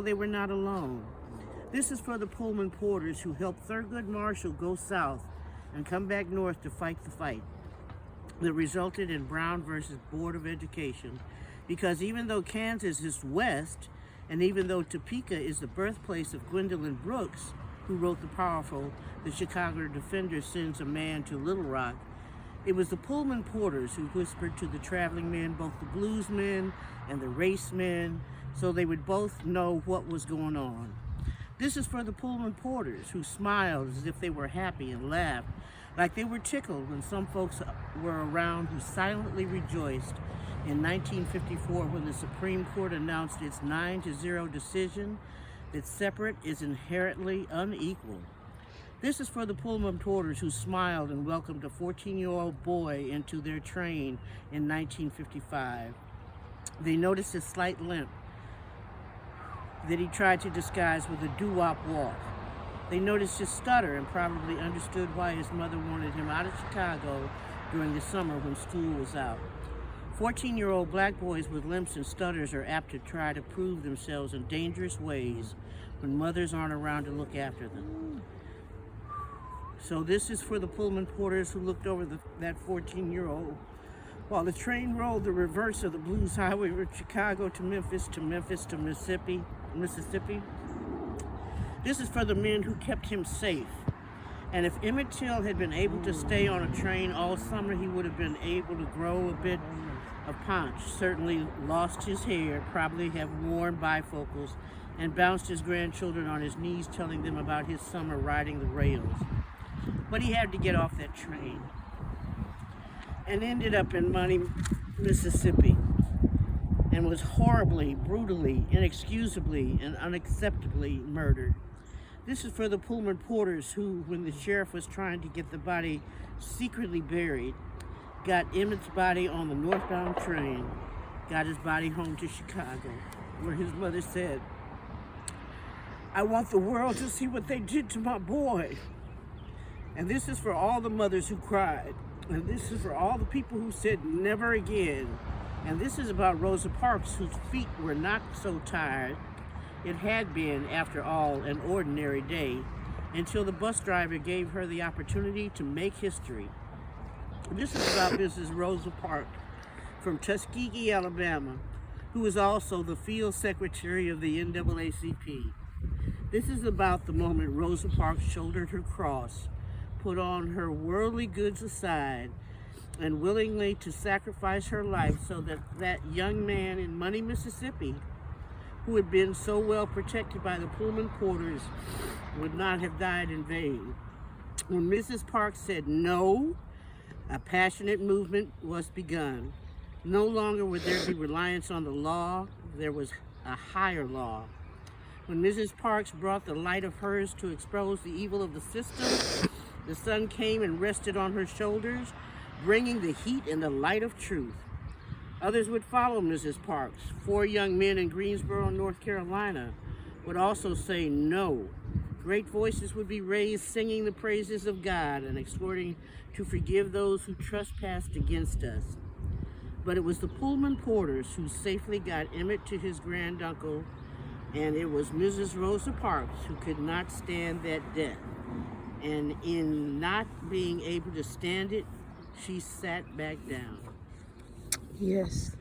so they were not alone. This is for the Pullman porters who helped Thurgood Marshall go south and come back north to fight the fight that resulted in Brown versus Board of Education. Because even though Kansas is west, and even though Topeka is the birthplace of Gwendolyn Brooks, who wrote the powerful "The Chicago Defender Sends a Man to Little Rock," it was the Pullman porters who whispered to the traveling men, both the blues men and the race men, so they would both know what was going on. This is for the Pullman porters who smiled as if they were happy and laughed like they were tickled when some folks were around who silently rejoiced in 1954 when the Supreme Court announced its 9-0 decision that separate is inherently unequal. This is for the Pullman porters who smiled and welcomed a 14-year-old boy into their train in 1955. They noticed his slight limp that he tried to disguise with a doo-wop walk. They noticed his stutter and probably understood why his mother wanted him out of Chicago during the summer when school was out. 14-year-old black boys with limps and stutters are apt to try to prove themselves in dangerous ways when mothers aren't around to look after them. So this is for the Pullman porters who looked over that 14-year-old while the train rolled the reverse of the Blues Highway from Chicago to Memphis to Mississippi. This is for the men who kept him safe. And if Emmett Till had been able to stay on a train all summer, he would have been able to grow a bit of paunch, certainly lost his hair, probably have worn bifocals, and bounced his grandchildren on his knees telling them about his summer riding the rails. But he had to get off that train and ended up in Money, Mississippi, and was horribly, brutally, inexcusably, and unacceptably murdered. This is for the Pullman porters who, when the sheriff was trying to get the body secretly buried, got Emmett's body on the northbound train, got his body home to Chicago, where his mother said, "I want the world to see what they did to my boy." And this is for all the mothers who cried. And this is for all the people who said never again. And this is about Rosa Parks, whose feet were not so tired. It had been, after all, an ordinary day, until the bus driver gave her the opportunity to make history. This is about Mrs. Rosa Parks from Tuskegee, Alabama, who was also the field secretary of the NAACP. This is about the moment Rosa Parks shouldered her cross, put on her worldly goods aside, and willingly to sacrifice her life so that that young man in Money, Mississippi, who had been so well protected by the Pullman porters, would not have died in vain. When Mrs. Parks said no, a passionate movement was begun. No longer would there be reliance on the law, there was a higher law. When Mrs. Parks brought the light of hers to expose the evil of the system, the sun came and rested on her shoulders, bringing the heat and the light of truth. Others would follow Mrs. Parks. 4 young men in Greensboro, North Carolina, would also say no. Great voices would be raised singing the praises of God and exhorting to forgive those who trespassed against us. But it was the Pullman porters who safely got Emmett to his granduncle, and it was Mrs. Rosa Parks who could not stand that death. And in not being able to stand it, she sat back down. Yes.